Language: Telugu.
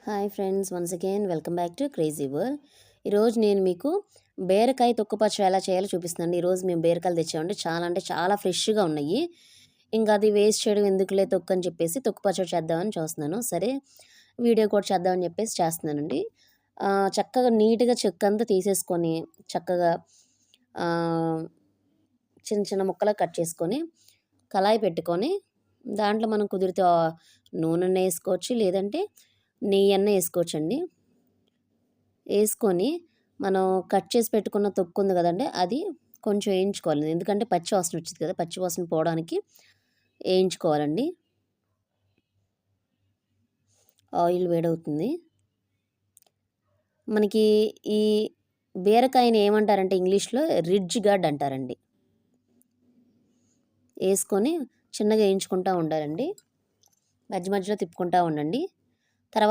Hi friends, once again welcome back to crazy world. ఈరోజు నేను మీకు బీరకాయ తొక్కు పచ్చడి ఎలా చేయాలో చూపిస్తున్నాను. ఈరోజు మేము బీరకాయలు తెచ్చామండి. చాలా అంటే చాలా ఫ్రెష్గా ఉన్నాయి. ఇంకా అది వేస్ట్ చేయడం ఎందుకులే తొక్కు అని చెప్పేసి తొక్కు పచ్చడి చేద్దామని చూస్తున్నాను. సరే వీడియో కూడా చేద్దామని చెప్పేసి చేస్తున్నానండి. చక్కగా నీట్గా చెక్కంతా తీసేసుకొని చక్కగా చిన్న చిన్న ముక్కలా కట్ చేసుకొని కళాయి పెట్టుకొని దాంట్లో మనం కుదిరితే నూనె వేసుకోవచ్చు, లేదంటే నెయ్యి అన్న వేసుకోవచ్చండి. వేసుకొని మనం కట్ చేసి పెట్టుకున్న తొక్కు ఉంది కదండి, అది కొంచెం వేయించుకోవాలి. ఎందుకంటే పచ్చి వాసన వచ్చింది కదా, పచ్చి వాసన పోవడానికి వేయించుకోవాలండి. ఆయిల్ వేడవుతుంది. మనకి ఈ బీరకాయని ఏమంటారంటే ఇంగ్లీష్లో రిడ్జ్ గార్డ్ అంటారండి. వేసుకొని చిన్నగా వేయించుకుంటూ ఉండాలండి. మధ్య మధ్యలో తిప్పుకుంటూ ఉండండి. తర్వాత